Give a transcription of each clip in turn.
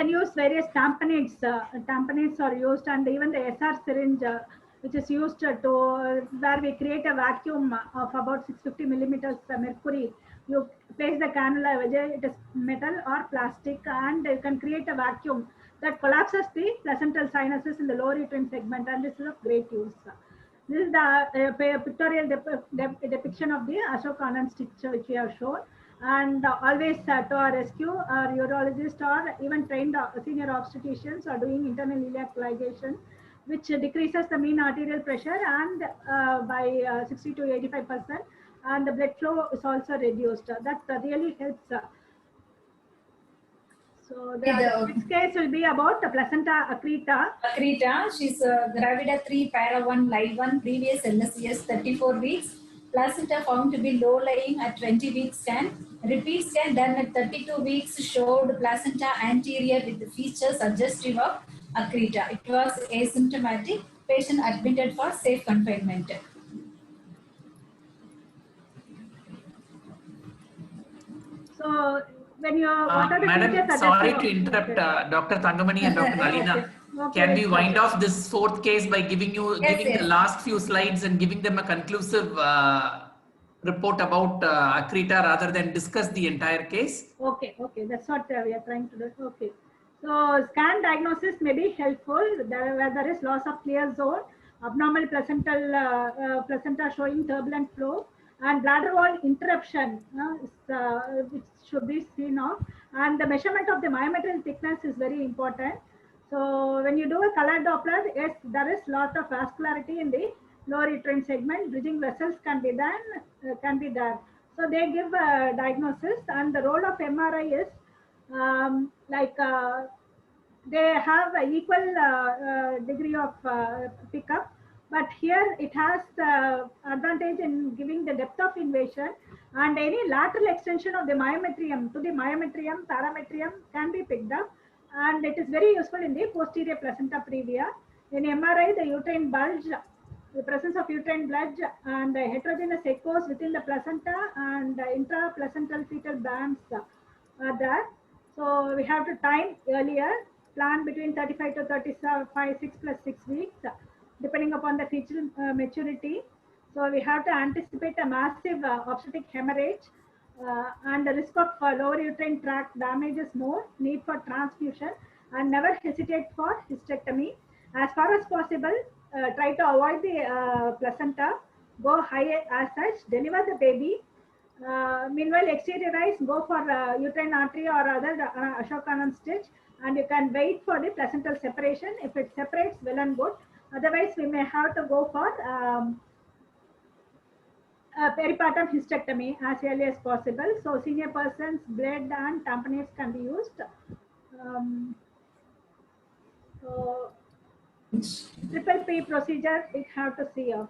can use various tamponates. Tamponates are used, and even the SR syringe, which is used to where we create a vacuum of about 650 millimeters mercury. You place the cannula, whether it is metal or plastic, and you can create a vacuum that collapses the placental sinuses in the lower uterine segment, and this is of great use. This is the pictorial depiction of the Ashok Anand stitch which we have shown. And always to our rescue, our urologist or even trained senior obstetricians are doing internal iliac ligation, which decreases the mean arterial pressure and by 60 to 85%, and the blood flow is also reduced. That really helps. So the next case will be about the placenta accreta. Accreta, she's gravida 3, para 1, live 1, previous LSCS 34 weeks. Placenta found to be low lying at 20 weeks scan. Repeat scan done at 32 weeks showed placenta anterior with the features suggestive of accreta. It was asymptomatic. Patient admitted for safe confinement. So when you Madam, sorry to interrupt Dr. Thangamani and Dr. Nalina. Okay, Can we wind off this fourth case by giving the last few slides and giving them a conclusive report about accreta rather than discuss the entire case? Okay, that's what we are trying to do. Okay, so scan diagnosis may be helpful where there is loss of clear zone, abnormal placental placenta showing turbulent flow, and bladder wall interruption, which should be seen of, and the measurement of the myometrial thickness is very important. So when you do a color Doppler, yes, there is lot of vascularity in the lower uterine segment. Bridging vessels can be done, there. So they give a diagnosis, and the role of MRI is they have an equal degree of pickup, but here it has advantage in giving the depth of invasion, and any lateral extension of the myometrium to the myometrium, parametrium can be picked up, and it is very useful in the posterior placenta previa. In MRI, the uterine bulge, the presence of uterine bulge and heterogeneous echoes within the placenta and intraplacental fetal bands are there. So we have to time earlier, plan between 35 to 35, 6 plus 6 weeks, depending upon the fetal maturity. So we have to anticipate a massive obstetric hemorrhage, and the risk of lower uterine tract damage is more, need for transfusion, and never hesitate for hysterectomy. As far as possible, try to avoid the placenta, go high as such, deliver the baby. Meanwhile, exteriorize, go for uterine artery or other Ashok Anand stitch, and you can wait for the placental separation. If it separates, well and good. Otherwise, we may have to go for peripartum hysterectomy as early as possible. So senior persons, blood and tamponates can be used. So triple P procedure we have to see of.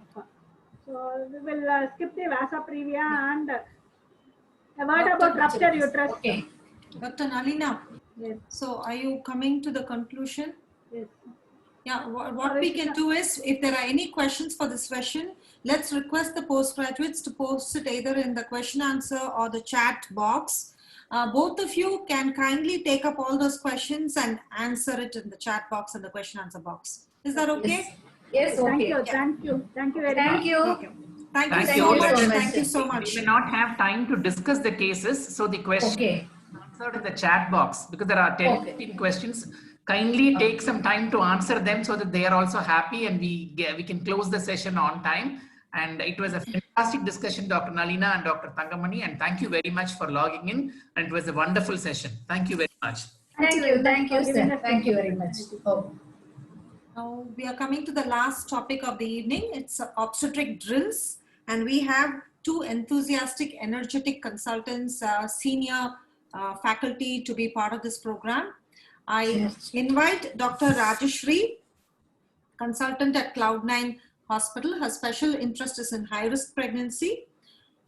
So we will skip the vasa previa and a word about rupture uterus. Okay. Dr. Nalina. Yes. So are you coming to the conclusion? Yes. Yeah, what we can do is, if there are any questions for this session, let's request the postgraduates to post it either in the question answer or the chat box. Both of you can kindly take up all those questions and answer it in the chat box and the question answer box. Is that okay? Yes, okay. Thank you very much. Thank you. Thank you so much. We may not have time to discuss the cases, so the question answered in the chat box, because there are 10-15 questions. Kindly take some time to answer them so that they are also happy, and we can close the session on time. And it was a fantastic discussion, Dr. Nalina and Dr. Thangamani, and thank you very much for logging in. And it was a wonderful session. Thank you very much. Thank you, sir. Thank you very much. Now we are coming to the last topic of the evening. It's obstetric drills, and we have two enthusiastic, energetic consultants, senior faculty to be part of this program. I invite Dr. Rajeshri, consultant at Cloud9 Hospital. Her special interest is in high-risk pregnancy.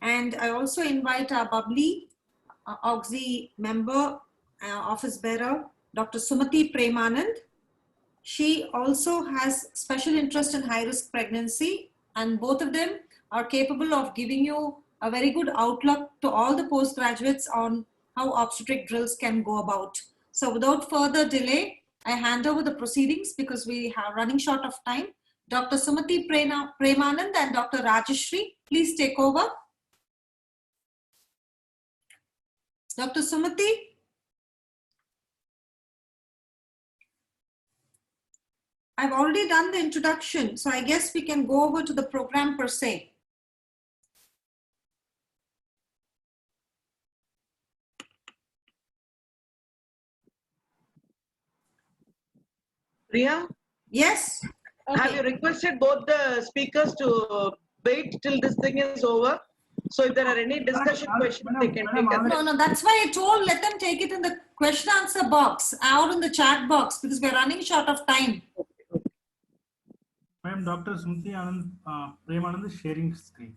And I also invite our bubbly Auxi member, office bearer, Dr. Sumati Premanand. She also has special interest in high-risk pregnancy, and both of them are capable of giving you a very good outlook to all the postgraduates on how obstetric drills can go about. So without further delay, I hand over the proceedings because we are running short of time. Dr. Sumati Premanand and Dr. Rajeshri, please take over. Dr. Sumati. I've already done the introduction, so I guess we can go over to the program per se. Priya? Yes. Okay. Have you requested both the speakers to wait till this thing is over? So if there are any discussion questions, they can take it. No, that's why I told let them take it in the question answer box or in the chat box because we're running short of time. Ma'am, Dr. Sumati Premanand is sharing screen.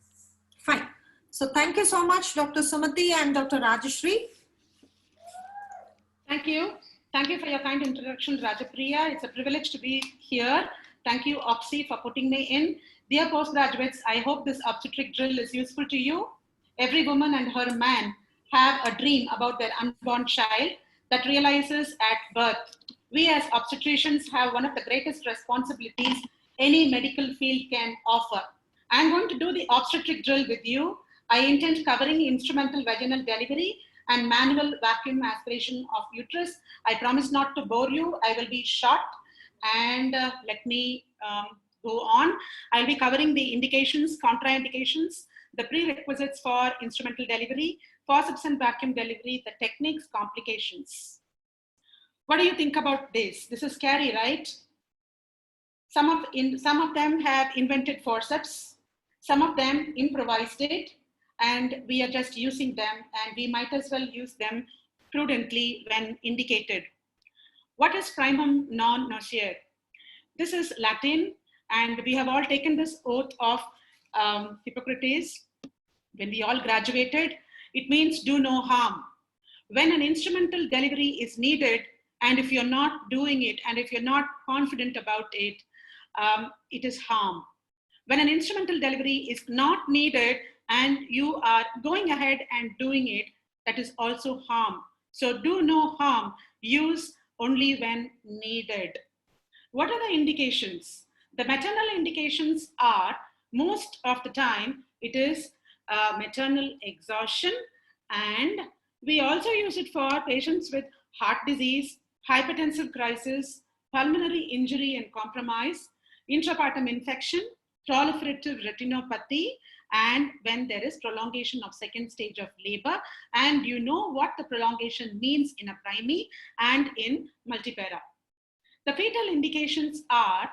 Fine. So thank you so much, Dr. Sumati and Dr. Rajeshri. Thank you. Thank you for your kind introduction, Rajapriya. It's a privilege to be here. Thank you, OPSI, for putting me in. Dear postgraduates, I hope this obstetric drill is useful to you. Every woman and her man have a dream about their unborn child that realizes at birth. We as obstetricians have one of the greatest responsibilities any medical field can offer. I'm going to do the obstetric drill with you. I intend covering instrumental vaginal delivery and manual vacuum aspiration of uterus. I promise not to bore you. I will be short and let me go on. I'll be covering the indications, contraindications, the prerequisites for instrumental delivery, forceps and vacuum delivery, the techniques, complications. What do you think about this? This is scary, right? Some of them have invented forceps, some of them improvised it, and we are just using them, and we might as well use them prudently when indicated. What is primum non nocere? This is Latin, and we have all taken this oath of Hippocrates when we all graduated. It means do no harm. When an instrumental delivery is needed, and if you're not doing it, and if you're not confident about it, it is harm. When an instrumental delivery is not needed and you are going ahead and doing it, that is also harm. So do no harm, use only when needed. What are the indications? The maternal indications are, most of the time, it is maternal exhaustion, and we also use it for patients with heart disease, hypertensive crisis, pulmonary injury and compromise, intrapartum infection, proliferative retinopathy, and when there is prolongation of second stage of labor. And you know what the prolongation means in a primary and in multipara. The fetal indications are,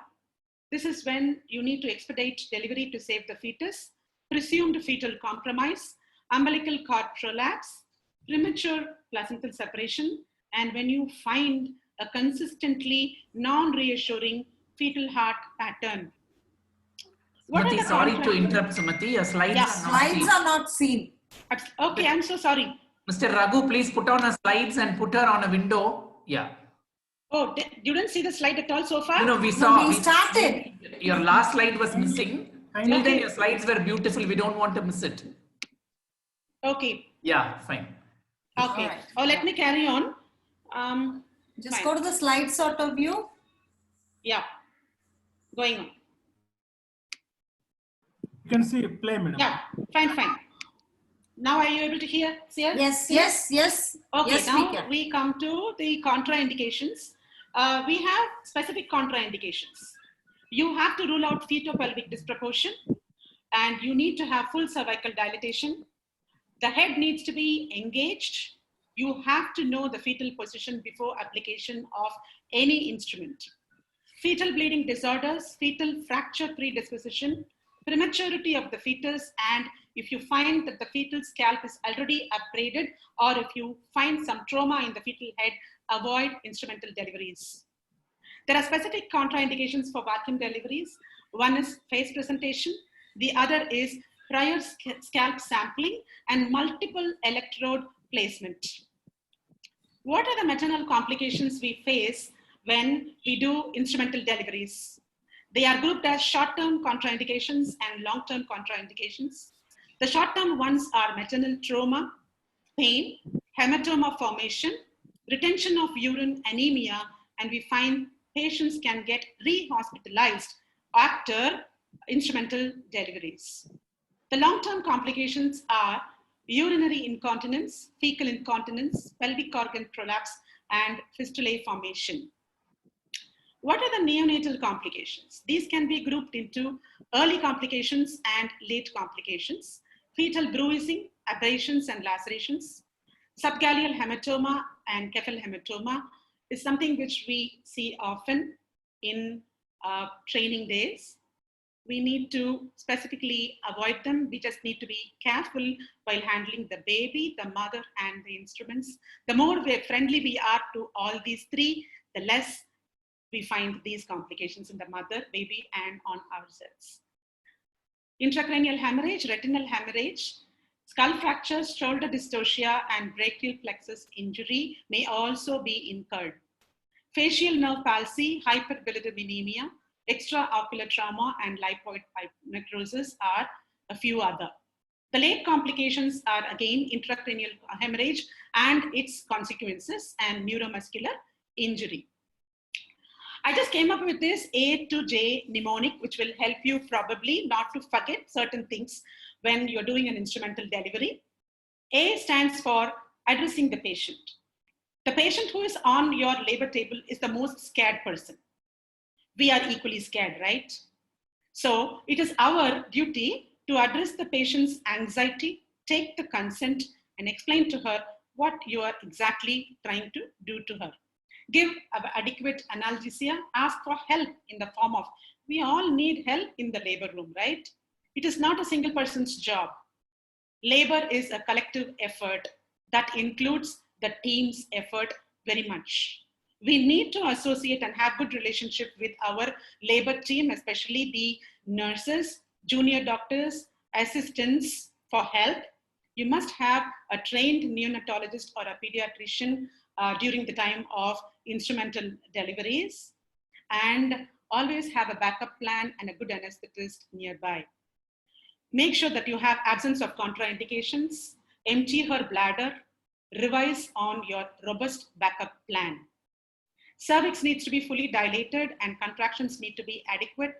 this is when you need to expedite delivery to save the fetus, presumed fetal compromise, umbilical cord prolapse, premature placental separation, and when you find a consistently non-reassuring fetal heart pattern. Sumati, sorry to interrupt, Sumati. Your slides, are not seen. Okay, I'm so sorry. Mr. Raghu, please put on her slides and put her on a window. Yeah. Oh, you didn't see the slide at all so far? No, we saw. We started. Your last slide was missing. Till then, your slides were beautiful. We don't want to miss it. Okay. Yeah, fine. Okay. Right. Oh, let me carry on. Just fine. Go to the slide sort of view. Yeah. Going on. You can see play, madam. Yeah, fine. Now are you able to hear? Yes. Okay, yes, now we come to the contraindications. We have specific contraindications. You have to rule out feto-pelvic disproportion, and you need to have full cervical dilatation. The head needs to be engaged. You have to know the fetal position before application of any instrument. Fetal bleeding disorders, fetal fracture predisposition, prematurity of the fetus, and if you find that the fetal scalp is already upbraided, or if you find some trauma in the fetal head, avoid instrumental deliveries. There are specific contraindications for vacuum deliveries. One is face presentation. The other is prior scalp sampling and multiple electrode placement. What are the maternal complications we face when we do instrumental deliveries? They are grouped as short-term contraindications and long-term contraindications. The short-term ones are maternal trauma, pain, hematoma formation, retention of urine anemia, and we find patients can get re-hospitalized after instrumental deliveries. The long-term complications are urinary incontinence, fecal incontinence, pelvic organ prolapse, and fistulae formation. What are the neonatal complications? These can be grouped into early complications and late complications, fetal bruising, abrasions and lacerations. Subgaleal hematoma and Keffel hematoma is something which we see often in training days. We need to specifically avoid them. We just need to be careful while handling the baby, the mother, and the instruments. The more friendly we are to all these three, the less we find these complications in the mother, baby, and on ourselves. Intracranial hemorrhage, retinal hemorrhage, skull fractures, shoulder dystocia, and brachial plexus injury may also be incurred. Facial nerve palsy, hyperbilirubinemia, extraocular trauma, and lipoid necrosis are a few other. The late complications are again intracranial hemorrhage and its consequences and neuromuscular injury. I just came up with this A to J mnemonic, which will help you probably not to forget certain things when you're doing an instrumental delivery. A stands for addressing the patient. The patient who is on your labor table is the most scared person. We are equally scared, right? So it is our duty to address the patient's anxiety, take the consent, and explain to her what you are exactly trying to do to her. Give adequate analgesia, ask for help in the form of, we all need help in the labor room, right? It is not a single person's job. Labor is a collective effort that includes the team's effort very much. We need to associate and have good relationship with our labor team, especially the nurses, junior doctors, assistants for help. You must have a trained neonatologist or a pediatrician during the time of instrumental deliveries, and always have a backup plan and a good anesthetist nearby. Make sure that you have absence of contraindications, empty her bladder, revise on your robust backup plan. Cervix needs to be fully dilated and contractions need to be adequate.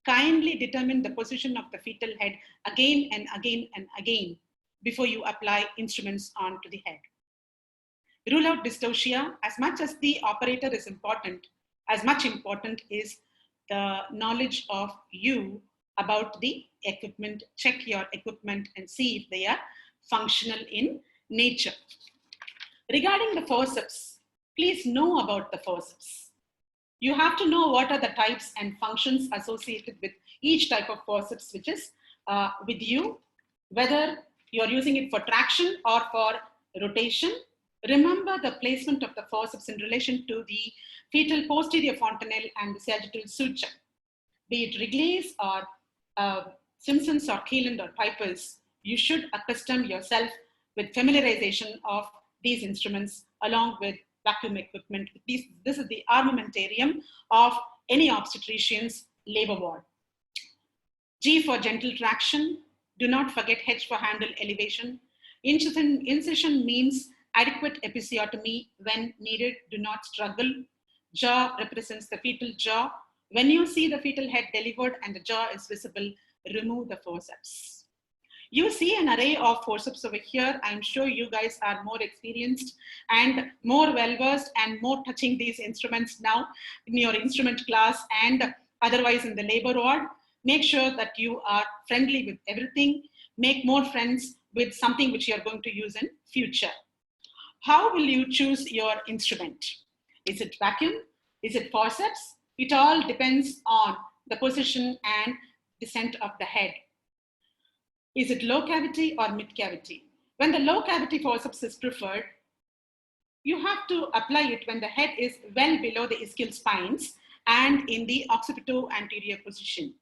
Kindly determine the position of the fetal head again and again and again before you apply instruments onto the head. Rule out dystocia. As much as the operator is important, as much important is the knowledge of you about the equipment. Check your equipment and see if they are functional in nature. Regarding the forceps, please know about the forceps. You have to know what are the types and functions associated with each type of forceps which is with you, whether you're using it for traction or for rotation. Remember the placement of the forceps in relation to the fetal posterior fontanelle and the sagittal suture. Be it Wrigley's or Simpsons or Keeland or Piper's, you should accustom yourself with familiarization of these instruments along with vacuum equipment. This is the armamentarium of any obstetrician's labor ward. G for gentle traction. Do not forget H for handle elevation. Incision means adequate episiotomy when needed. Do not struggle. Jaw represents the fetal jaw. When you see the fetal head delivered and the jaw is visible, remove the forceps. You see an array of forceps over here. I'm sure you guys are more experienced and more well-versed and more touching these instruments now in your instrument class and otherwise in the labor ward. Make sure that you are friendly with everything. Make more friends with something which you're going to use in future. How will you choose your instrument? Is it vacuum? Is it forceps? It all depends on the position and descent of the head. Is it low cavity or mid cavity? When the low cavity forceps is preferred, you have to apply it when the head is well below the ischial spines and in the occipito anterior position.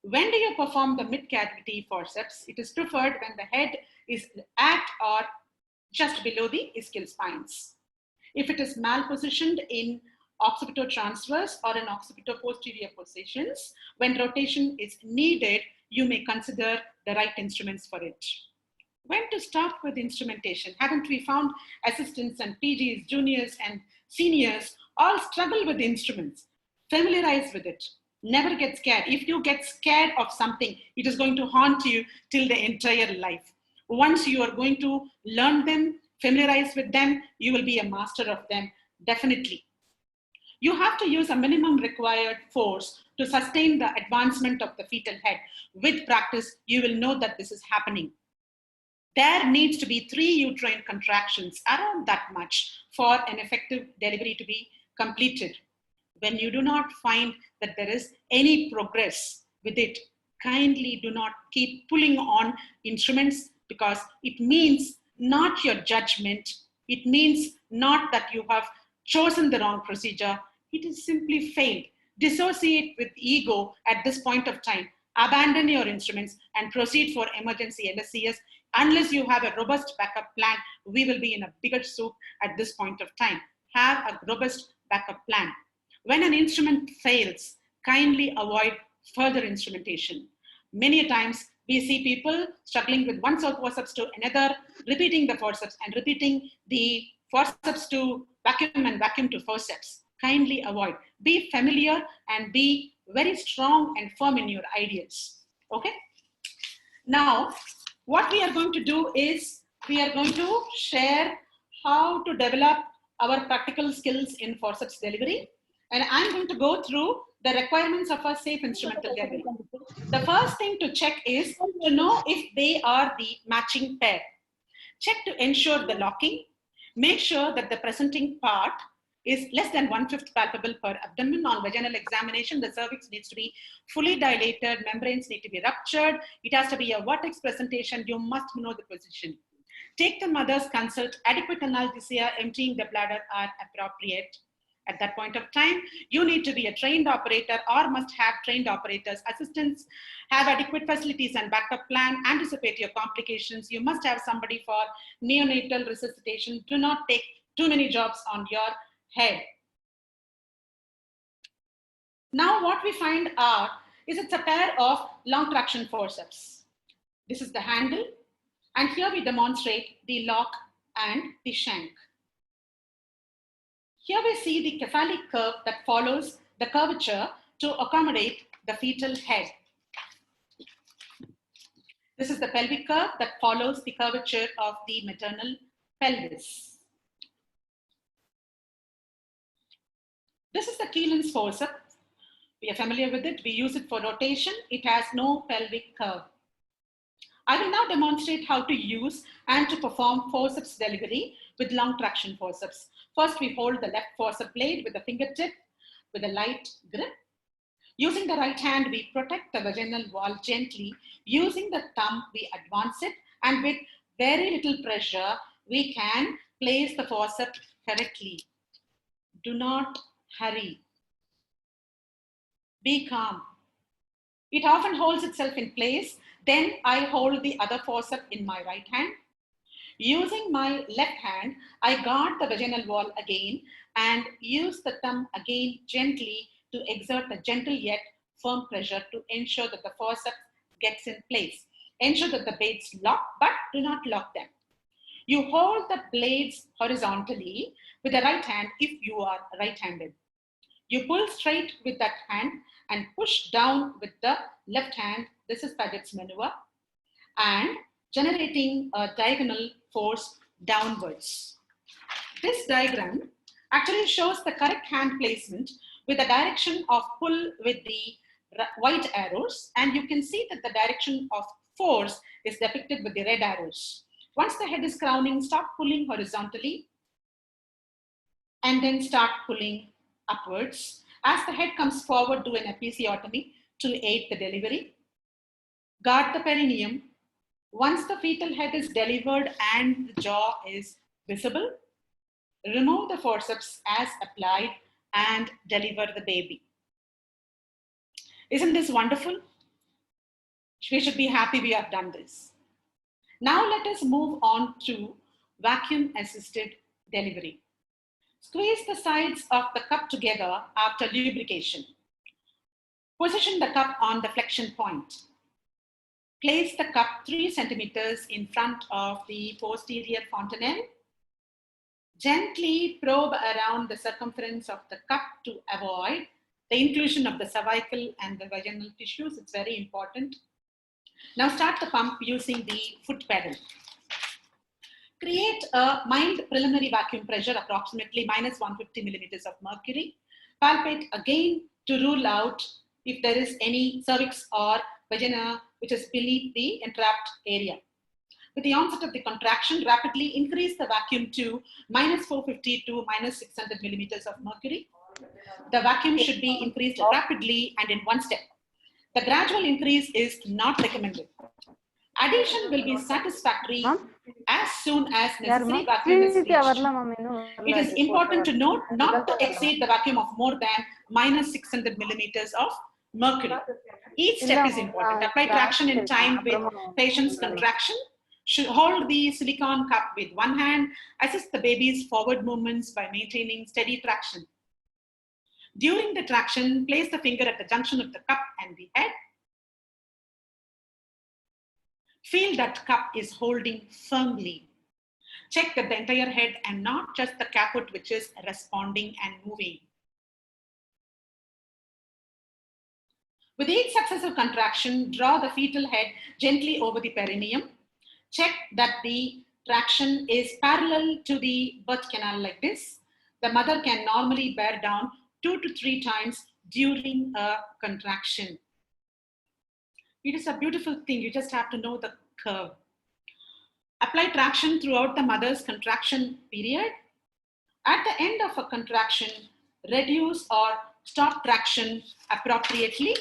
When do you perform the mid cavity forceps? It is preferred when the head is at or just below the ischial spines. If it is malpositioned in occipito transverse or in occipito posterior positions, when rotation is needed, you may consider the right instruments for it. When to stop with instrumentation? Haven't we found assistants and PGs, juniors and seniors all struggle with instruments? Familiarize with it. Never get scared. If you get scared of something, it is going to haunt you till the entire life. Once you are going to learn them, familiarize with them, you will be a master of them, definitely. You have to use a minimum required force to sustain the advancement of the fetal head. With practice, you will know that this is happening. There needs to be 3 uterine contractions, around that much, for an effective delivery to be completed. When you do not find that there is any progress with it, kindly do not keep pulling on instruments, because it means not your judgment. It means not that you have chosen the wrong procedure. It is simply failed. Dissociate with ego at this point of time. Abandon your instruments and proceed for emergency LSCS. Unless you have a robust backup plan, we will be in a bigger soup at this point of time. Have a robust backup plan. When an instrument fails, kindly avoid further instrumentation. Many times we see people struggling with one forceps to another, repeating the forceps and repeating the forceps to vacuum and vacuum to forceps. Kindly avoid. Be familiar and be very strong and firm in your ideas. Okay? Now, what we are going to do is we are going to share how to develop our practical skills in forceps delivery. And I'm going to go through the requirements of a safe instrumental delivery. The first thing to check is to know if they are the matching pair. Check to ensure the locking. Make sure that the presenting part is less than 1/5 palpable per abdomen. On vaginal examination, the cervix needs to be fully dilated, membranes need to be ruptured. It has to be a vertex presentation. You must know the position. Take the mother's consult. Adequate analgesia, emptying the bladder are appropriate. At that point of time, you need to be a trained operator or must have trained operators, assistants, have adequate facilities and backup plan, anticipate your complications. You must have somebody for neonatal resuscitation. Do not take too many jobs on your head. Now what we find out is it's a pair of long traction forceps. This is the handle, and here we demonstrate the lock and the shank. Here we see the cephalic curve that follows the curvature to accommodate the fetal head. This is the pelvic curve that follows the curvature of the maternal pelvis. This is the Keelan's forceps. We are familiar with it. We use it for rotation. It has no pelvic curve. I will now demonstrate how to use and to perform forceps delivery with long traction forceps. First, we hold the left forceps blade with the fingertip with a light grip. Using the right hand, we protect the vaginal wall gently. Using the thumb, we advance it, and with very little pressure, we can place the forceps correctly. Do not hurry. Be calm. It often holds itself in place. Then I hold the other forceps in my right hand. Using my left hand, I guard the vaginal wall again and use the thumb again gently to exert a gentle yet firm pressure to ensure that the forceps gets in place. Ensure that the blades lock, but do not lock them. You hold the blades horizontally with the right hand if you are right-handed. You pull straight with that hand and push down with the left hand. This is Paget's maneuver, and generating a diagonal force downwards. This diagram actually shows the correct hand placement with the direction of pull with the white arrows, and you can see that the direction of force is depicted with the red arrows. Once the head is crowning, stop pulling horizontally and then start pulling upwards. As the head comes forward, do an episiotomy to aid the delivery. Guard the perineum. Once the fetal head is delivered and the jaw is visible, remove the forceps as applied and deliver the baby. Isn't this wonderful? We should be happy we have done this. Now let us move on to vacuum-assisted delivery. Squeeze the sides of the cup together after lubrication. Position the cup on the flexion point. Place the cup 3 centimeters in front of the posterior fontanelle. Gently probe around the circumference of the cup to avoid the inclusion of the cervical and the vaginal tissues. It's very important. Now start the pump using the foot pedal. Create a mild preliminary vacuum pressure, approximately minus 150 millimeters of mercury. Palpate again to rule out if there is any cervix or vagina which is beneath the entrapped area. With the onset of the contraction, rapidly increase the vacuum to minus 450 to minus 600 millimeters of mercury. The vacuum should be increased rapidly and in one step. The gradual increase is not recommended. Addition will be satisfactory as soon as necessary vacuum is reached. It is important to note not to exceed the vacuum of more than minus 600 millimeters of mercury. Each step is important. Apply traction in time with patient's contraction. Should hold the silicone cup with one hand. Assist the baby's forward movements by maintaining steady traction. During the traction, place the finger at the junction of the cup and the head. Feel that cup is holding firmly. Check that the entire head and not just the caput which is responding and moving. With each successive contraction, draw the fetal head gently over the perineum. Check that the traction is parallel to the birth canal like this. The mother can normally bear down 2 to 3 times during a contraction. It is a beautiful thing. You just have to know the curve. Apply traction throughout the mother's contraction period. At the end of a contraction, reduce or stop traction appropriately.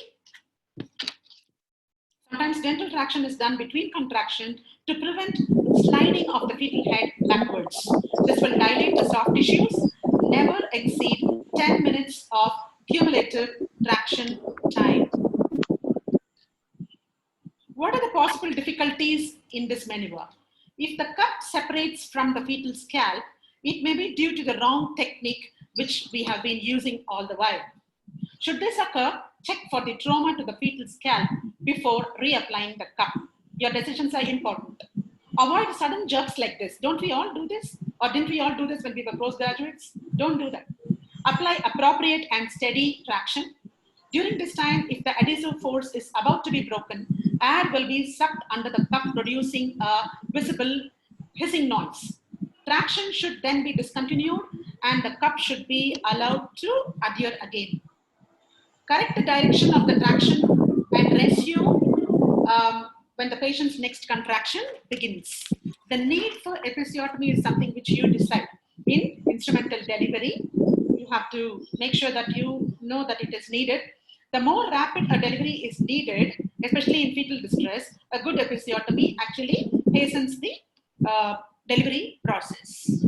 Sometimes dental traction is done between contraction to prevent sliding of the fetal head backwards. This will dilate the soft tissues. Never exceed 10 minutes of cumulative traction time. What are the possible difficulties in this maneuver? If the cup separates from the fetal scalp, it may be due to the wrong technique which we have been using all the while. Should this occur, check for the trauma to the fetal scalp before reapplying the cup. Your decisions are important. Avoid sudden jerks like this. Don't we all do this? Or didn't we all do this when we were postgraduates? Don't do that. Apply appropriate and steady traction. During this time, if the adhesive force is about to be broken, air will be sucked under the cup, producing a visible hissing noise. Traction should then be discontinued and the cup should be allowed to adhere again. Correct the direction of the traction and resume when the patient's next contraction begins. The need for episiotomy is something which you decide. In instrumental delivery, you have to make sure that you know that it is needed. The more rapid a delivery is needed, especially in fetal distress, a good episiotomy actually hastens the delivery process.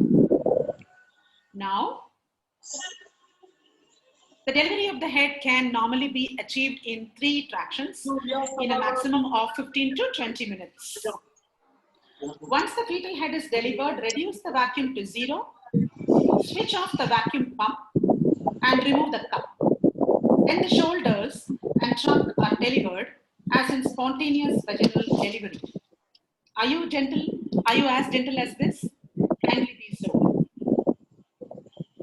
Now, the delivery of the head can normally be achieved in 3 tractions in a maximum of 15 to 20 minutes. Once the fetal head is delivered, reduce the vacuum to 0, switch off the vacuum pump and remove the cup. Then the shoulders and trunk are delivered as in spontaneous vaginal delivery. Are you gentle? Are you as gentle as this? Kindly be so.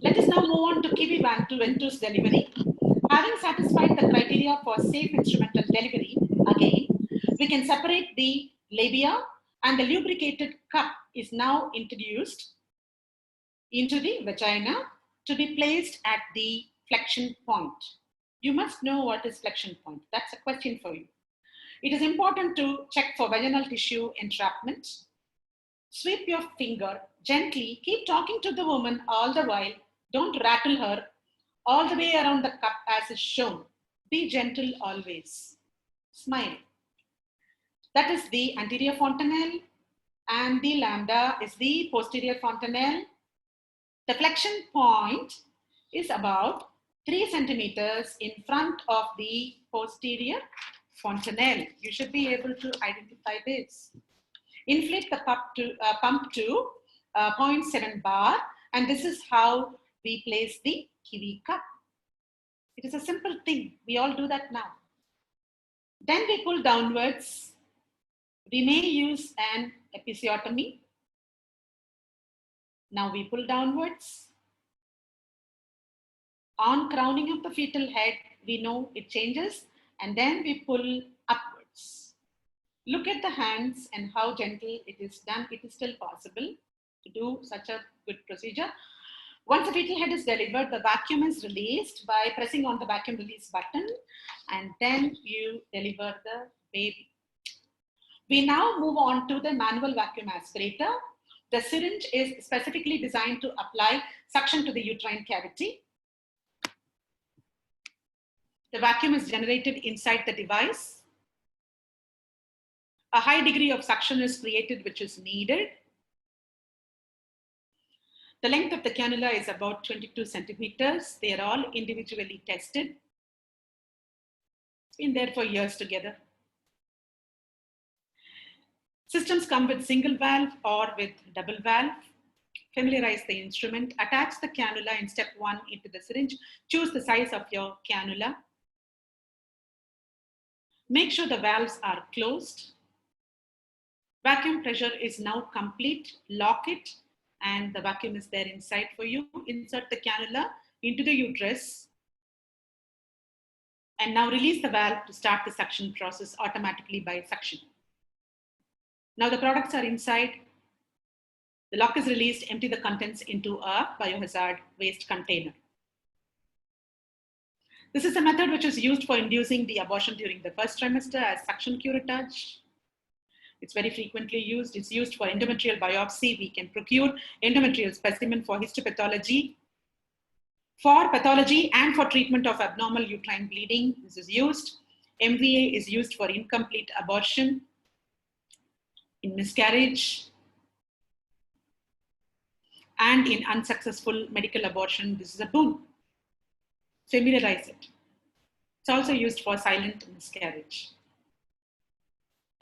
Let us now move on to Kiwi Ventus delivery. Having satisfied the criteria for safe instrumental delivery, again, we can separate the labia and the lubricated cup is now introduced into the vagina to be placed at the flexion point. You must know what is flexion point. That's a question for you. It is important to check for vaginal tissue entrapment. Sweep your finger gently. Keep talking to the woman all the while. Don't rattle her all the way around the cup as is shown. Be gentle always. Smile. That is the anterior fontanelle and the lambda is the posterior fontanelle. The flexion point is about 3 centimeters in front of the posterior fontanelle. You should be able to identify this. Inflate the pump to 0.7 bar, and this is how we place the Kiwi cup. It is a simple thing. We all do that now. Then we pull downwards We may use an episiotomy. Now we pull downwards. On crowning of the fetal head, we know it changes, and then we pull upwards. Look at the hands and how gentle it is done. It is still possible to do such a good procedure. Once the fetal head is delivered, the vacuum is released by pressing on the vacuum release button, and then you deliver the baby. We now move on to the manual vacuum aspirator. The syringe is specifically designed to apply suction to the uterine cavity. The vacuum is generated inside the device. A high degree of suction is created, which is needed. The length of the cannula is about 22 centimeters. They are all individually tested. It's been there for years together. Systems come with single valve or with double valve. Familiarize the instrument. Attach the cannula in step 1 into the syringe. Choose the size of your cannula. Make sure the valves are closed. Vacuum pressure is now complete. Lock it, and the vacuum is there inside for you. Insert the cannula into the uterus. And now release the valve to start the suction process automatically by suction. Now the products are inside. The lock is released. Empty the contents into a biohazard waste container. This is a method which is used for inducing the abortion during the first trimester as suction curettage. It's very frequently used. It's used for endometrial biopsy. We can procure endometrial specimen for histopathology. For pathology and for treatment of abnormal uterine bleeding, this is used. MVA is used for incomplete abortion, in miscarriage, and in unsuccessful medical abortion. This is a boon. Familiarize it. It's also used for silent miscarriage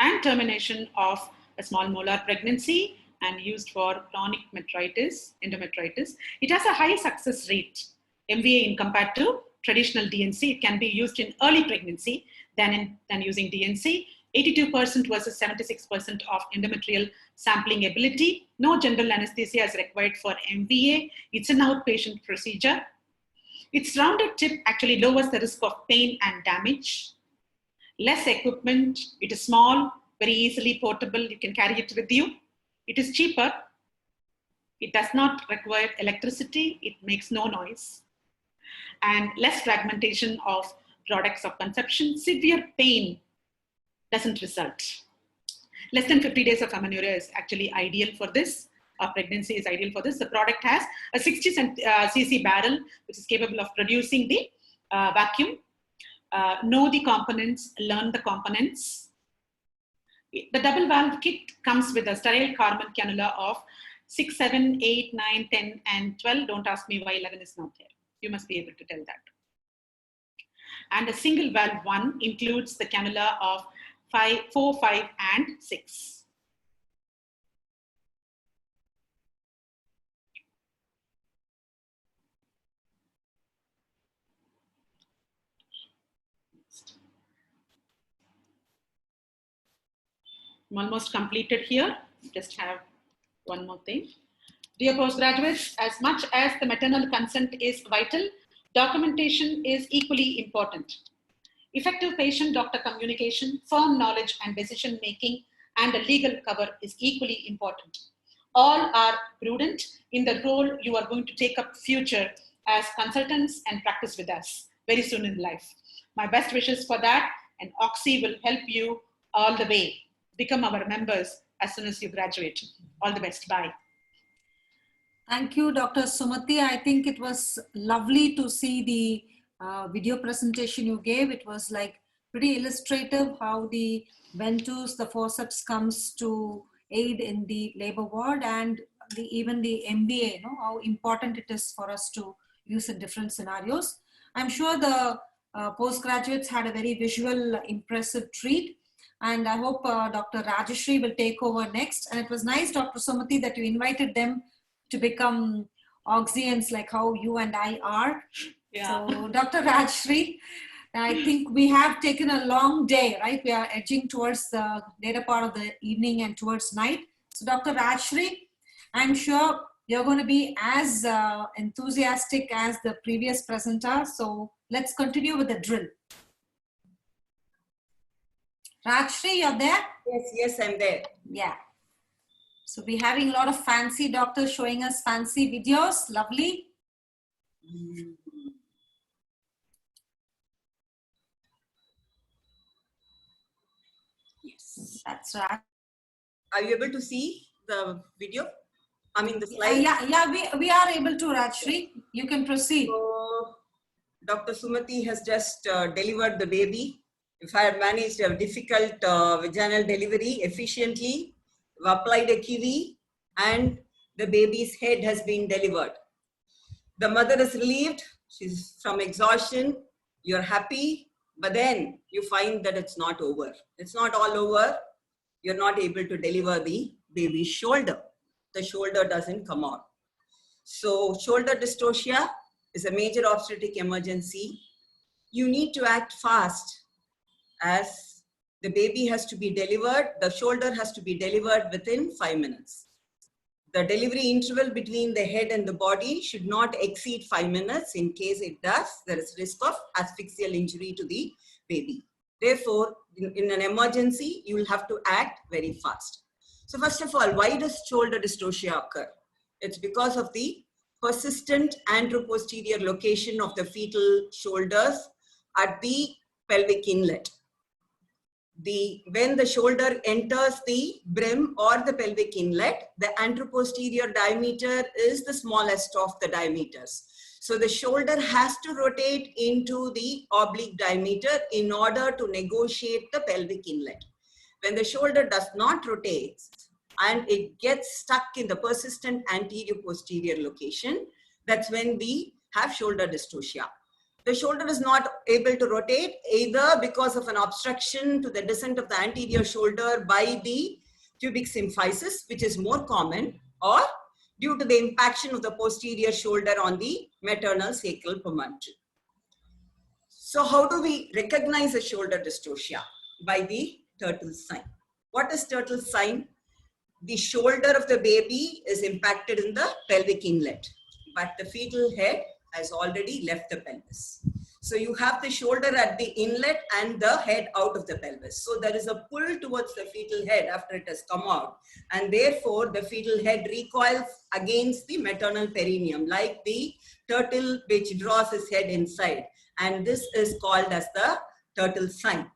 and termination of a small molar pregnancy, and used for chronic metritis, endometritis. It has a high success rate, MVA, in compared to traditional DNC. It can be used in early pregnancy than using DNC. 82% versus 76% of endometrial sampling ability. No general anesthesia is required for MVA. It's an outpatient procedure. Its rounded tip actually lowers the risk of pain and damage. Less equipment. It is small, very easily portable. You can carry it with you. It is cheaper. It does not require electricity. It makes no noise. And less fragmentation of products of conception. Severe pain doesn't result. Less than 50 days of amenorrhea is actually ideal for this. Pregnancy is ideal for this. The product has a 60 cc barrel, which is capable of producing the vacuum. Know the components, learn the components. The double valve kit comes with a sterile Carmen cannula of 6, 7, 8, 9, 10, and 12. Don't ask me why 11 is not there. You must be able to tell that. And a single valve one includes the cannula of 4, 5, and 6. I'm almost completed here. Just have one more thing. Dear postgraduates, as much as the maternal consent is vital, documentation is equally important. Effective patient-doctor communication, firm knowledge and decision-making, and a legal cover is equally important. All are prudent in the role you are going to take up future as consultants and practice with us very soon in life. My best wishes for that, and Oxy will help you all the way. Become our members as soon as you graduate. All the best. Bye. Thank you, Dr. Sumati. I think it was lovely to see the video presentation you gave. It was like pretty illustrative how the ventouse, the forceps comes to aid in the labor ward, and even the MBA, you know, how important it is for us to use in different scenarios. I'm sure the postgraduates had a very visual, impressive treat. And I hope Dr. Rajeshri will take over next. And it was nice, Dr. Sumati, that you invited them to become Oxyans like how you and I are. Yeah. So Dr. Rajeshri, I think we have taken a long day, right? We are edging towards the later part of the evening and towards night. So Dr. Rajshri, I'm sure you're going to be as enthusiastic as the previous presenter. So let's continue with the drill. Rajshri, you're there? Yes, I'm there. Yeah. So we're having a lot of fancy doctors showing us fancy videos. Lovely. Yes. That's right. Are you able to see the video? I mean the slide? We are able to, Rajshri. You can proceed. So, Dr. Sumati has just delivered the baby. If I have managed a difficult vaginal delivery efficiently, we've applied a kiwi and the baby's head has been delivered. The mother is relieved. She's from exhaustion. You're happy, but then you find that it's not over. It's not all over. You're not able to deliver the baby's shoulder. The shoulder doesn't come out. So shoulder dystocia is a major obstetric emergency. You need to act fast as the baby has to be delivered. The shoulder has to be delivered within 5 minutes. The delivery interval between the head and the body should not exceed 5 minutes. In case it does, there is risk of asphyxial injury to the baby. Therefore, in an emergency, you will have to act very fast. So first of all, why does shoulder dystocia occur? It's because of the persistent anteroposterior location of the fetal shoulders at the pelvic inlet. When the shoulder enters the brim or the pelvic inlet, the anteroposterior diameter is the smallest of the diameters. So the shoulder has to rotate into the oblique diameter in order to negotiate the pelvic inlet. When the shoulder does not rotate and it gets stuck in the persistent anterior posterior location, that's when we have shoulder dystocia. The shoulder is not able to rotate either because of an obstruction to the descent of the anterior shoulder by the pubic symphysis, which is more common, or due to the impaction of the posterior shoulder on the maternal sacral promontory. So how do we recognize a shoulder dystocia? By the turtle sign. What is turtle sign? The shoulder of the baby is impacted in the pelvic inlet, but the fetal head has already left the pelvis. So you have the shoulder at the inlet and the head out of the pelvis. So there is a pull towards the fetal head after it has come out, and therefore the fetal head recoils against the maternal perineum like the turtle which draws its head inside, and this is called as the turtle sign.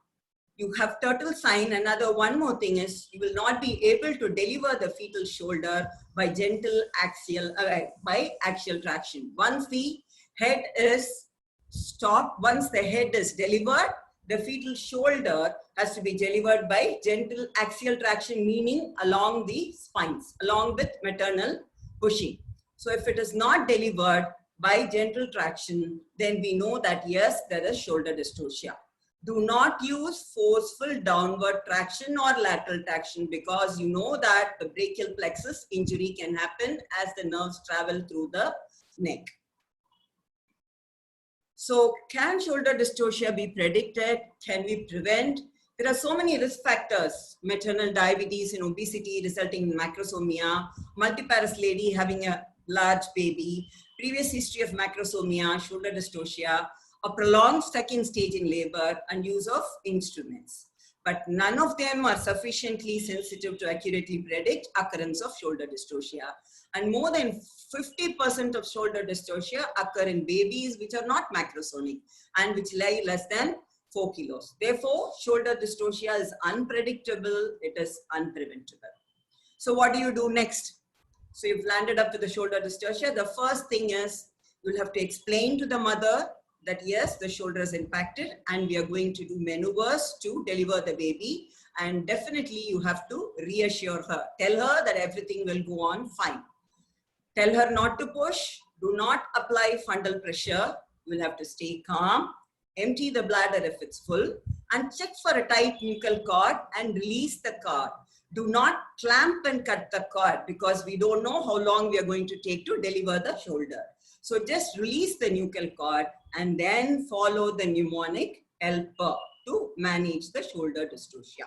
You have turtle sign. One more thing is you will not be able to deliver the fetal shoulder by gentle axial traction. Once the head is stopped, once the head is delivered, the fetal shoulder has to be delivered by gentle axial traction, meaning along the spines, along with maternal pushing. So if it is not delivered by gentle traction, then we know that yes, there is shoulder dystocia. Do not use forceful downward traction or lateral traction, because you know that the brachial plexus injury can happen as the nerves travel through the neck. So can shoulder dystocia be predicted? Can we prevent? There are so many risk factors: maternal diabetes and obesity resulting in macrosomia, multiparous lady having a large baby, previous history of macrosomia, shoulder dystocia, a prolonged second stage in labor, and use of instruments. But none of them are sufficiently sensitive to accurately predict occurrence of shoulder dystocia. And more than 50% of shoulder dystocia occur in babies which are not macrosonic and which lie less than 4 kilos. Therefore, shoulder dystocia is unpredictable, it is unpreventable. So what do you do next? So you've landed up to the shoulder dystocia. The first thing is you'll have to explain to the mother that yes, the shoulder is impacted and we are going to do maneuvers to deliver the baby. And definitely you have to reassure her. Tell her that everything will go on fine. Tell her not to push. Do not apply fundal pressure. You will have to stay calm. Empty the bladder if it's full. And check for a tight nuchal cord and release the cord. Do not clamp and cut the cord, because we don't know how long we are going to take to deliver the shoulder. So just release the nuchal cord and then follow the mnemonic helper to manage the shoulder dystocia.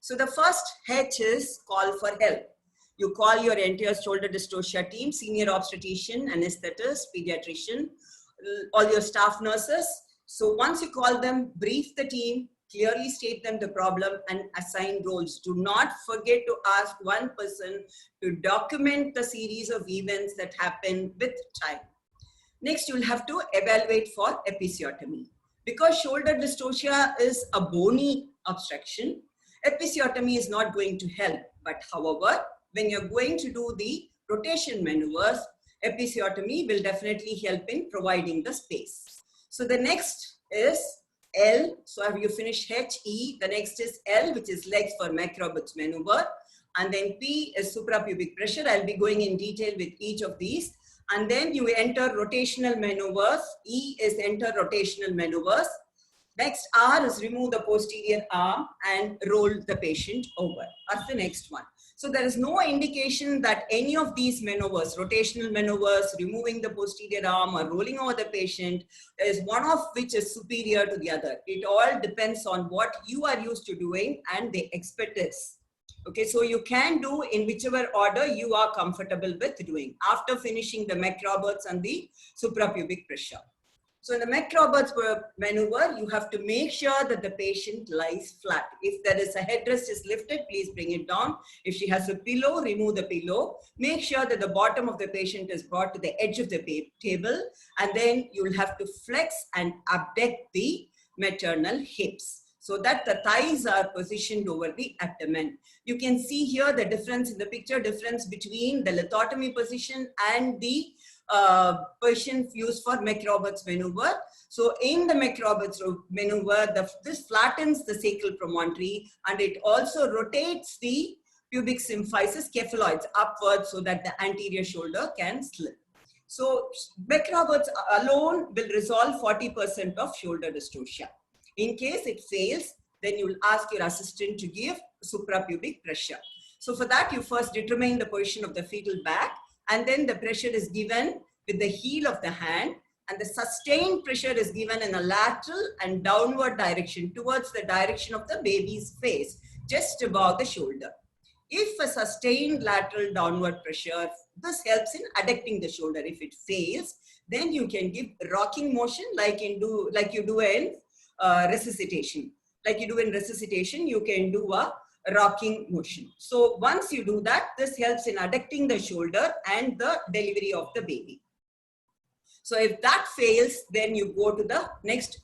So the first H is call for help. You call your entire shoulder dystocia team, senior obstetrician, anesthetist, pediatrician, all your staff nurses. So once you call them, brief the team, clearly state them the problem and assign roles. Do not forget to ask one person to document the series of events that happen with time. Next, you'll have to evaluate for episiotomy. Because shoulder dystocia is a bony obstruction, episiotomy is not going to help. But however, when you're going to do the rotation maneuvers, episiotomy will definitely help in providing the space. So the next is L. So have you finished H, E? The next is L, which is legs for McRoberts maneuver. And then P is suprapubic pressure. I'll be going in detail with each of these. And then you enter rotational maneuvers. E is enter rotational maneuvers. Next, R is remove the posterior arm and roll the patient over. That's the next one. So there is no indication that any of these maneuvers, rotational maneuvers, removing the posterior arm or rolling over the patient, is one of which is superior to the other. It all depends on what you are used to doing and the expertise. Okay, so you can do in whichever order you are comfortable with doing after finishing the McRoberts and the suprapubic pressure. So in the McRoberts maneuver, you have to make sure that the patient lies flat. If there is a headrest is lifted, please bring it down. If she has a pillow, remove the pillow. Make sure that the bottom of the patient is brought to the edge of the table. And then you'll have to flex and abduct the maternal hips, so that the thighs are positioned over the abdomen. You can see here the difference in the picture, difference between the lithotomy position and the position used for McRoberts maneuver. So in the McRoberts maneuver, this flattens the sacral promontory and it also rotates the pubic symphysis cephaloids upwards so that the anterior shoulder can slip. So McRoberts alone will resolve 40% of shoulder dystocia. In case it fails, then you will ask your assistant to give suprapubic pressure. So for that, you first determine the position of the fetal back, and then the pressure is given with the heel of the hand, and the sustained pressure is given in a lateral and downward direction towards the direction of the baby's face, just above the shoulder. If a sustained lateral downward pressure, this helps in adducting the shoulder. If it fails, then you can give rocking motion like you do in resuscitation. Like you do in resuscitation, you can do a rocking motion. So once you do that, this helps in adducting the shoulder and the delivery of the baby. So if that fails, then you go to the next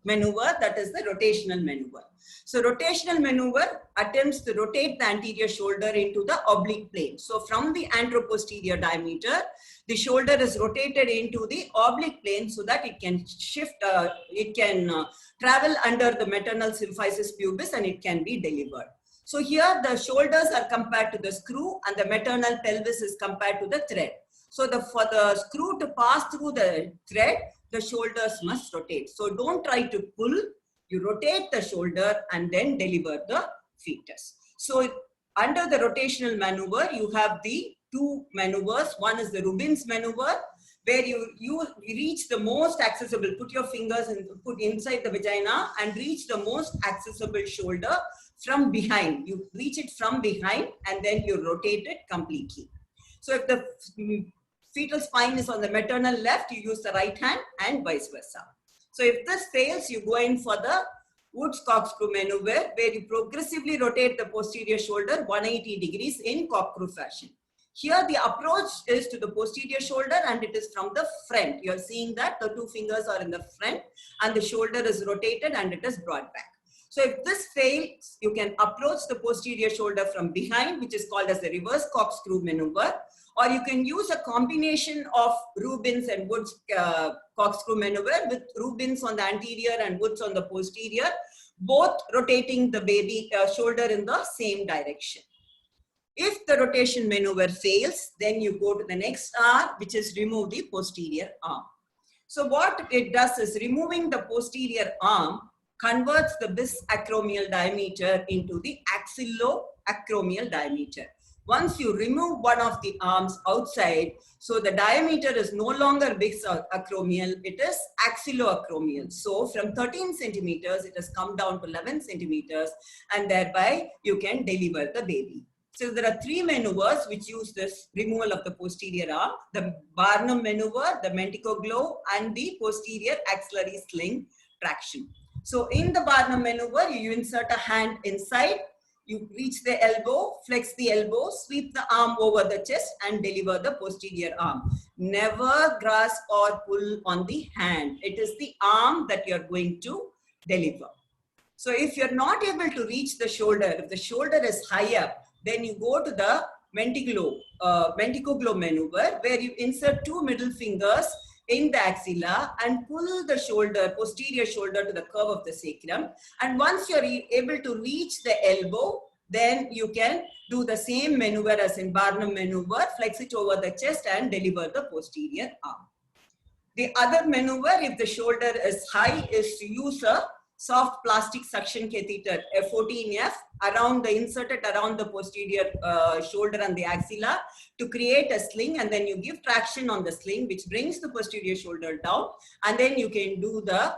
maneuver, that is the rotational maneuver. So rotational maneuver attempts to rotate the anterior shoulder into the oblique plane. So from the anteroposterior diameter, the shoulder is rotated into the oblique plane so that it can shift, travel under the maternal symphysis pubis and it can be delivered. So here the shoulders are compared to the screw and the maternal pelvis is compared to the thread. So for the screw to pass through the thread, the shoulders must rotate. So don't try to pull, you rotate the shoulder and then deliver the fetus. So under the rotational maneuver, you have the two maneuvers. One is the Rubin's maneuver, where you reach the most accessible, put your fingers and put inside the vagina and reach the most accessible shoulder from behind. You reach it from behind and then you rotate it completely. So if the fetal spine is on the maternal left, you use the right hand and vice versa. So if this fails, you go in for the Woods corkscrew maneuver, where you progressively rotate the posterior shoulder 180 degrees in corkscrew fashion. Here the approach is to the posterior shoulder and it is from the front. You are seeing that the two fingers are in the front and the shoulder is rotated and it is brought back. So if this fails, you can approach the posterior shoulder from behind, which is called as the reverse corkscrew maneuver, or you can use a combination of Rubin's and Woods corkscrew maneuver with Rubin's on the anterior and Woods on the posterior, both rotating the baby shoulder in the same direction. If the rotation maneuver fails, then you go to the next R, which is remove the posterior arm. So what it does is removing the posterior arm converts the bisacromial diameter into the axilloacromial diameter. Once you remove one of the arms outside, so the diameter is no longer bisacromial, it is axilloacromial. So from 13 centimeters, it has come down to 11 centimeters, and thereby you can deliver the baby. So there are 3 maneuvers which use this removal of the posterior arm: the Barnum maneuver, the Mentico-Glow, and the posterior axillary sling traction. So in the Barnum maneuver, you insert a hand inside, you reach the elbow, flex the elbow, sweep the arm over the chest and deliver the posterior arm. Never grasp or pull on the hand. It is the arm that you're going to deliver. So if you're not able to reach the shoulder, if the shoulder is high up, then you go to the Mentico-Glow maneuver, where you insert 2 middle fingers in the axilla and pull the shoulder, posterior shoulder, to the curve of the sacrum. And once you're able to reach the elbow, then you can do the same maneuver as in Barnum maneuver, flex it over the chest and deliver the posterior arm. The other maneuver, if the shoulder is high, is to use a soft plastic suction catheter, F14F, inserted around the posterior shoulder and the axilla to create a sling, and then you give traction on the sling, which brings the posterior shoulder down, and then you can do the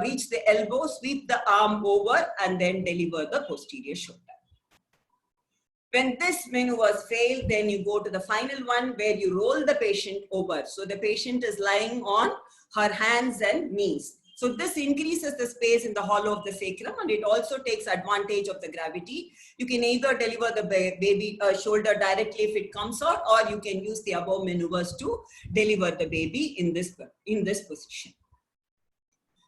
reach the elbow, sweep the arm over, and then deliver the posterior shoulder. When this maneuvers fail, then you go to the final one where you roll the patient over. So the patient is lying on her hands and knees. So this increases the space in the hollow of the sacrum, and it also takes advantage of the gravity. You can either deliver the baby shoulder directly if it comes out, or you can use the above maneuvers to deliver the baby in this position.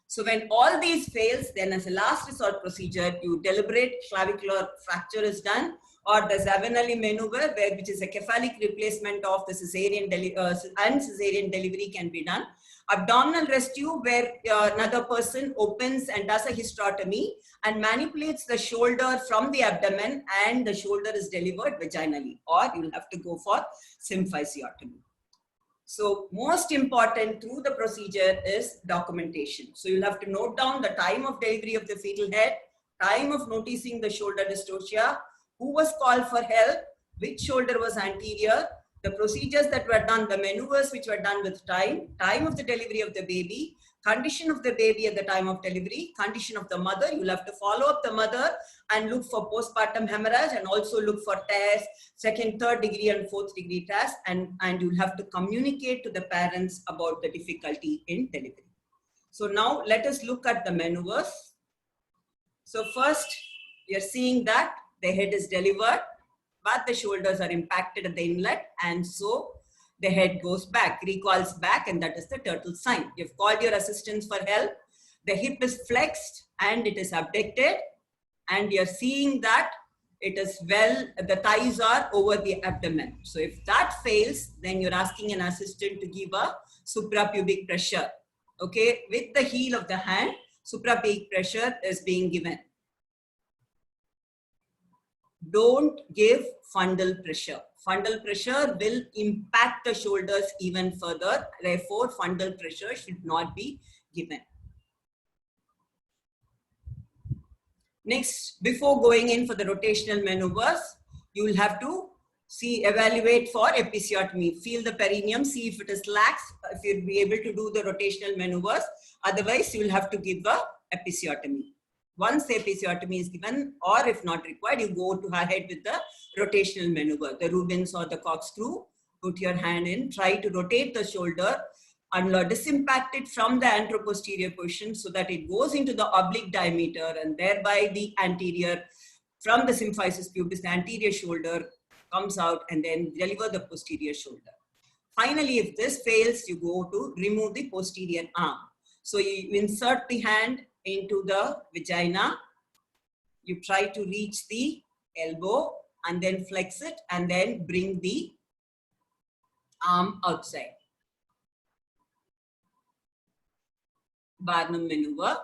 So when all these fails, then as a last resort procedure, you deliberate clavicular fracture is done, or the Zavanelli maneuver, which is a cephalic replacement of the cesarean delivery can be done. Abdominal rescue, where another person opens and does a hysterotomy and manipulates the shoulder from the abdomen, and the shoulder is delivered vaginally, or you'll have to go for symphysiotomy. So most important through the procedure is documentation. So you'll have to note down the time of delivery of the fetal head, time of noticing the shoulder dystocia, who was called for help, which shoulder was anterior, the procedures that were done, the maneuvers which were done with time of the delivery of the baby, condition of the baby at the time of delivery, condition of the mother. You'll have to follow up the mother and look for postpartum hemorrhage, and also look for tears, 2nd, 3rd degree and 4th degree tears, and you'll have to communicate to the parents about the difficulty in delivery. So now let us look at the maneuvers. So first, you're seeing that the head is delivered, but the shoulders are impacted at the inlet, and so the head goes back, recoils back, and that is the turtle sign. You've called your assistants for help. The hip is flexed and it is abducted, and you're seeing that it is the thighs are over the abdomen. So if that fails, then you're asking an assistant to give a suprapubic pressure. Okay, with the heel of the hand, suprapubic pressure is being given. Don't give fundal pressure. Fundal pressure will impact the shoulders even further. Therefore, fundal pressure should not be given. Next, before going in for the rotational maneuvers, you will have to evaluate for episiotomy. Feel the perineum, see if it is lax, if you'll be able to do the rotational maneuvers. Otherwise, you will have to give a episiotomy. Once the episiotomy is given, or if not required, you go ahead with the rotational maneuver, the Rubens or the corkscrew. Put your hand in, try to rotate the shoulder and disimpact it from the anteroposterior position so that it goes into the oblique diameter, and thereby the anterior, from the symphysis pubis, the anterior shoulder comes out, and then deliver the posterior shoulder. Finally, if this fails, you go to remove the posterior arm. So you insert the hand into the vagina, you try to reach the elbow and then flex it, and then bring the arm outside. Barnum maneuver.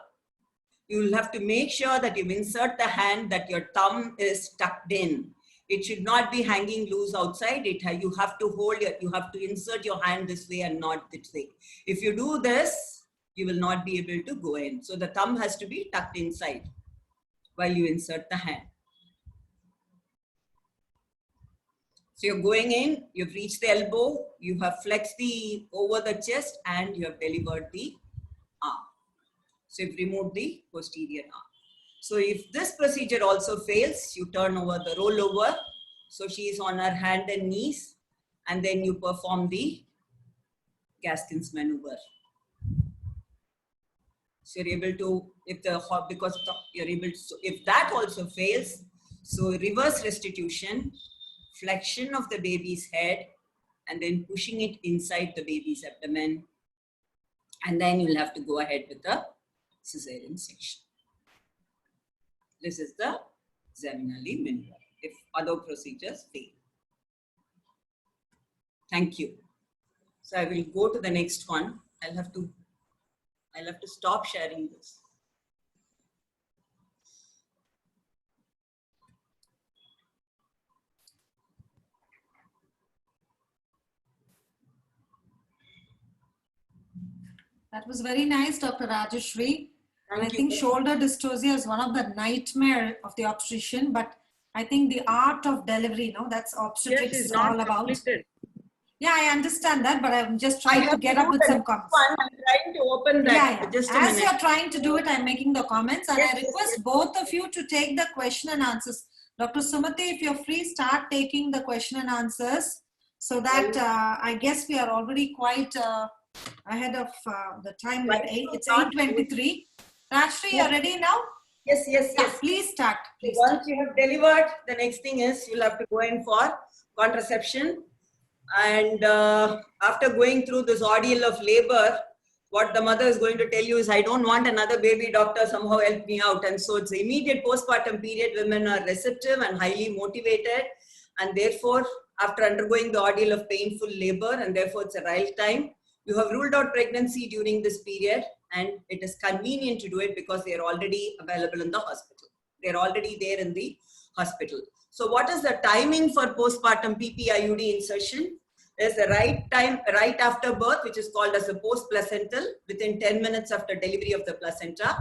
You will have to make sure that you insert the hand, that your thumb is tucked in. It should not be hanging loose outside. You have to you have to insert your hand this way and not this way. If you do this, you will not be able to go in. So the thumb has to be tucked inside while you insert the hand. So you're going in, you've reached the elbow, you have flexed over the chest, and you have delivered the arm. So you've removed the posterior arm. So if this procedure also fails, you turn over the rollover. So she is on her hand and knees, and then you perform the Gaskin's maneuver. So you're able to, if that also fails, so reverse restitution, flexion of the baby's head, and then pushing it inside the baby's abdomen. And then you'll have to go ahead with the cesarean section. This is the Zambinelli maneuver if other procedures fail. Thank you. So I will go to the next one. I'll have to stop sharing this. That was very nice, Dr. Rajeshri. And I Thank think you. shoulder dystocia is one of the nightmare of the obstetrician, but I think the art of delivery, that's obstetrics Yes, is it's not all about. completed. Yeah, I understand that, but I'm just trying to get up with some comments. I'm trying to open that. Yeah. Just a As minute. you're trying to do it, I'm making the comments, and Yes, I yes, request yes. both of you to take the question and answers. Dr. Sumati, if you're free, start taking the question and answers, so that I guess we are already quite ahead of the time. It's 8:23. Rajshri, you're ready now? Yes, yes, Yeah, yes. please start. Please Once you have delivered, the next thing is you'll have to go in for contraception. And after going through this ordeal of labor, what the mother is going to tell you is, I don't want another baby, doctor, somehow help me out. And so it's the immediate postpartum period. Women are receptive and highly motivated. And therefore, after undergoing the ordeal of painful labor, and therefore it's a right time, you have ruled out pregnancy during this period, and it is convenient to do it because they are already available in the hospital. They're already there in the hospital. So what is the timing for postpartum PP-IUD insertion? There's the right time, right after birth, which is called as a post-placental, within 10 minutes after delivery of the placenta.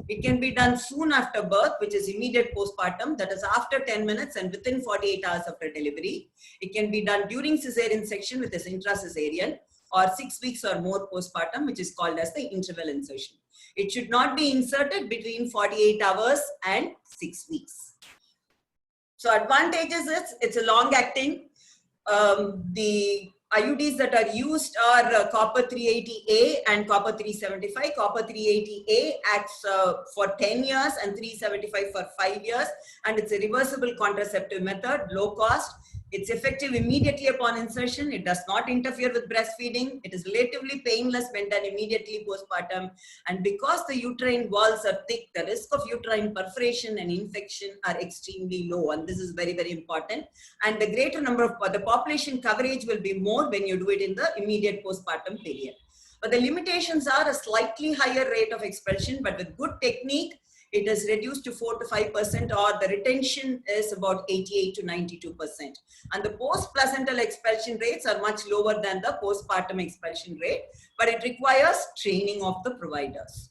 It can be done soon after birth, which is immediate postpartum, that is after 10 minutes and within 48 hours after delivery. It can be done during cesarean section, which is intracesarean, or 6 weeks or more postpartum, which is called as the interval insertion. It should not be inserted between 48 hours and 6 weeks. So advantages is it's a long acting. The IUDs that are used are copper 380A and copper 375. Copper 380A acts for 10 years and 375 for 5 years. And it's a reversible contraceptive method, low cost. It's effective immediately upon insertion. It does not interfere with breastfeeding. It is relatively painless when done immediately postpartum. And because the uterine walls are thick, the risk of uterine perforation and infection are extremely low. And this is very, very important. And the greater number of the population coverage will be more when you do it in the immediate postpartum period. But the limitations are a slightly higher rate of expulsion, but with good technique, it is reduced to 4 to 5%, or the retention is about 88 to 92%. And the post-placental expulsion rates are much lower than the postpartum expulsion rate, but it requires training of the providers.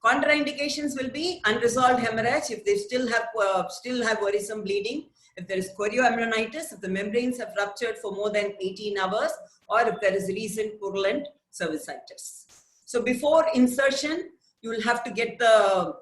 Contraindications will be unresolved hemorrhage if they still have worrisome bleeding, if there is chorioamnionitis, if the membranes have ruptured for more than 18 hours, or if there is recent purulent cervicitis. So before insertion, you will have to get the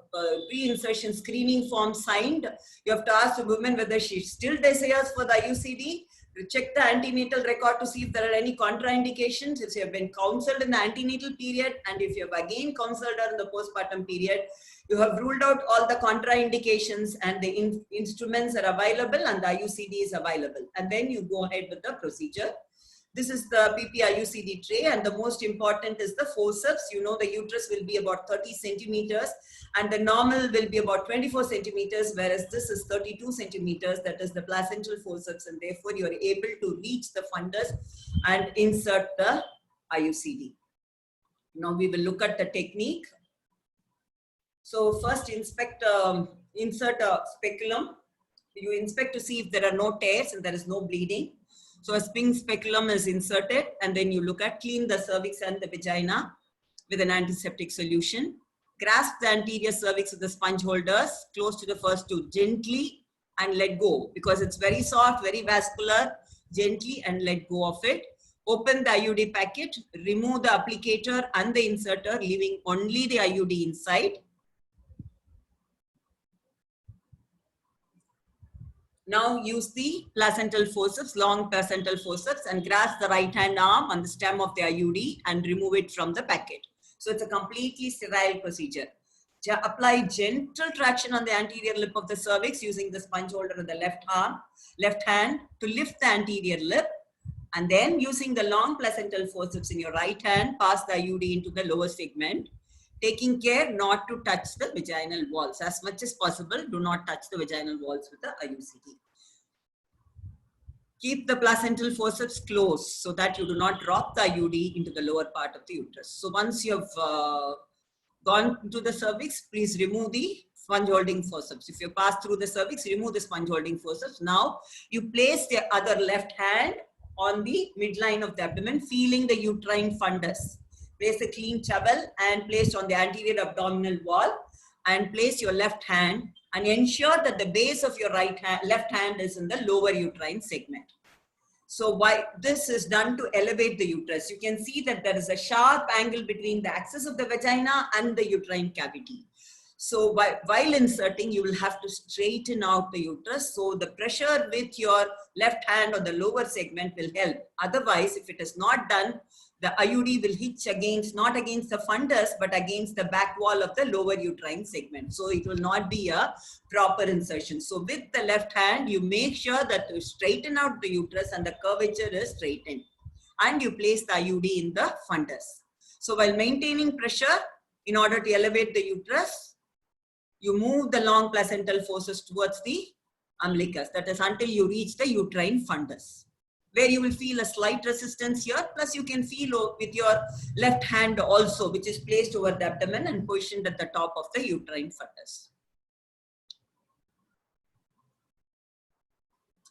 pre-insertion screening form signed. You have to ask the woman whether she still desires for the IUCD. You check the antenatal record to see if there are any contraindications. If you have been counseled in the antenatal period, and if you have again counseled her in the postpartum period, you have ruled out all the contraindications, and the instruments are available and the IUCD is available. And then you go ahead with the procedure. This is the PP-IUCD tray, and the most important is the forceps. You know, the uterus will be about 30 centimeters and the normal will be about 24 centimeters, whereas this is 32 centimeters, that is the placental forceps, and therefore you are able to reach the fundus and insert the IUCD. Now we will look at the technique. So first insert a speculum. You inspect to see if there are no tears and there is no bleeding. So a spring speculum is inserted, and then you look at clean the cervix and the vagina with an antiseptic solution. Grasp the anterior cervix with the sponge holders close to the first two gently and let go, because it's very soft, very vascular. gently and let go of it. Open the IUD packet, remove the applicator and the inserter, leaving only the IUD inside. Now use the placental forceps, long placental forceps, and grasp the right hand arm on the stem of the IUD and remove it from the packet. So it's a completely sterile procedure. Apply gentle traction on the anterior lip of the cervix using the sponge holder in the left hand to lift the anterior lip, and then using the long placental forceps in your right hand, pass the IUD into the lower segment, taking care not to touch the vaginal walls. As much as possible, do not touch the vaginal walls with the IUCD. Keep the placental forceps closed so that you do not drop the IUD into the lower part of the uterus. So once you have gone to the cervix, please remove the sponge holding forceps. If you pass through the cervix, remove the sponge holding forceps. Now you place the other left hand on the midline of the abdomen, feeling the uterine fundus. Place a clean towel and place on the anterior abdominal wall, and place your left hand and ensure that the base of your left hand is in the lower uterine segment. So why this is done to elevate the uterus. You can see that there is a sharp angle between the axis of the vagina and the uterine cavity. So while inserting, you will have to straighten out the uterus. So the pressure with your left hand on the lower segment will help. Otherwise, if it is not done, the IUD will hitch against, not against the fundus, but against the back wall of the lower uterine segment. So it will not be a proper insertion. So with the left hand, you make sure that you straighten out the uterus and the curvature is straightened. And you place the IUD in the fundus. So while maintaining pressure, in order to elevate the uterus, you move the long placental forces towards the umbilicus. That is until you reach the uterine fundus, where you will feel a slight resistance here. Plus you can feel with your left hand also, which is placed over the abdomen and positioned at the top of the uterine fundus.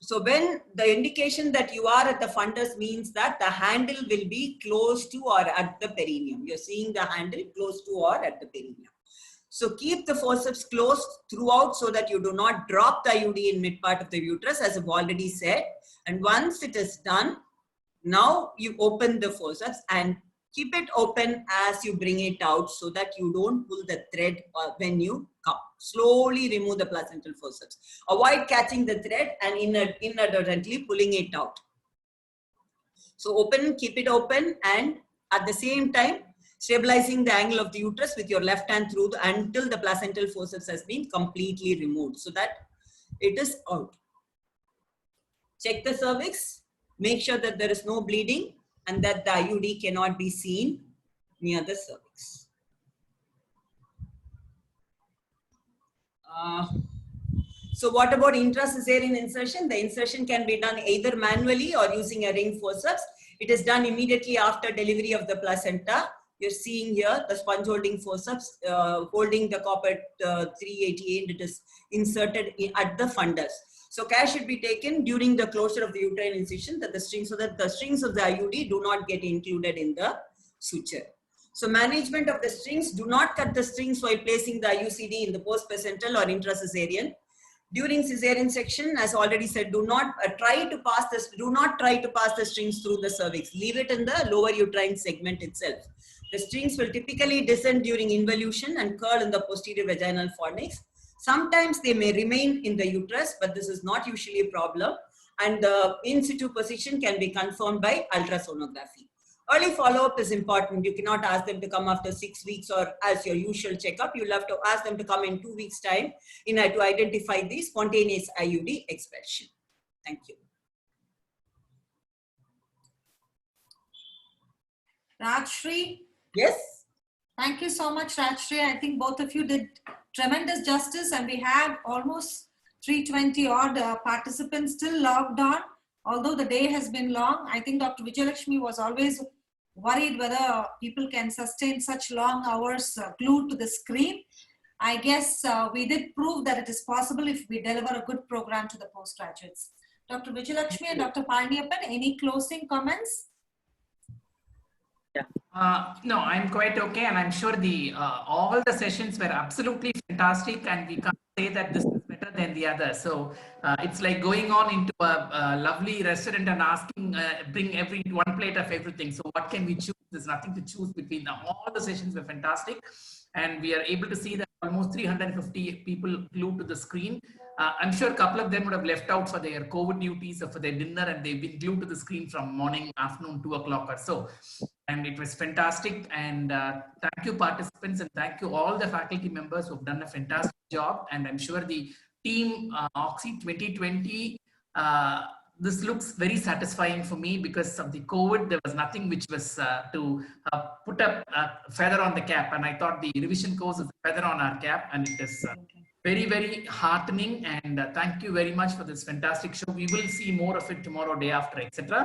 So when the indication that you are at the fundus means that the handle will be close to or at the perineum. You're seeing the handle close to or at the perineum. So keep the forceps closed throughout so that you do not drop the IUD in mid part of the uterus, as I've already said. And once it is done, now you open the forceps and keep it open as you bring it out so that you don't pull the thread when you come. Slowly remove the placental forceps. Avoid catching the thread and inadvertently pulling it out. So open, keep it open, and at the same time, stabilizing the angle of the uterus with your left hand through until the placental forceps has been completely removed so that it is out. Check the cervix, make sure that there is no bleeding and that the IUD cannot be seen near the cervix. So what about intracesarean insertion? The insertion can be done either manually or using a ring forceps. It is done immediately after delivery of the placenta. You're seeing here the sponge holding forceps holding the copper 388. It is inserted at the fundus. So care should be taken during the closure of the uterine incision that the strings, so that the strings of the IUD do not get included in the suture. So management of the strings: do not cut the strings while placing the IUCD in the post-placental or intracesarean. During cesarean section, as already said, do not try to pass the strings through the cervix. Leave it in the lower uterine segment itself. The strings will typically descend during involution and curl in the posterior vaginal fornix. Sometimes they may remain in the uterus, but this is not usually a problem. And the in situ position can be confirmed by ultrasonography. Early follow-up is important. You cannot ask them to come after 6 weeks or as your usual checkup. You'll have to ask them to come in 2 weeks' time to identify the spontaneous IUD expulsion. Thank you. Rajshri? Yes? Thank you so much, Rajshri. I think both of you did tremendous justice, and we have almost 320 odd participants still logged on. Although the day has been long, I think Dr. Vijayalakshmi was always worried whether people can sustain such long hours glued to the screen. I guess we did prove that it is possible if we deliver a good program to the postgraduates. Dr. Vijayalakshmi and Dr. Palniappan, any closing comments? No, I'm quite okay, and I'm sure all the sessions were absolutely fantastic, and we can't say that this is better than the other. So it's like going on into a lovely restaurant and asking, bring one plate of everything. So what can we choose? There's nothing to choose between them. All the sessions were fantastic. And we are able to see that almost 350 people glued to the screen. I'm sure a couple of them would have left out for their COVID duties or for their dinner, and they've been glued to the screen from morning, afternoon, 2 o'clock or so. And it was fantastic. And thank you, participants, and thank you all the faculty members who've done a fantastic job. And I'm sure the team Oxy 2020, this looks very satisfying for me because of the COVID. There was nothing which was to put a feather on the cap. And I thought the revision course is a feather on our cap, and it is very, very heartening. And thank you very much for this fantastic show. We will see more of it tomorrow, day after, etc.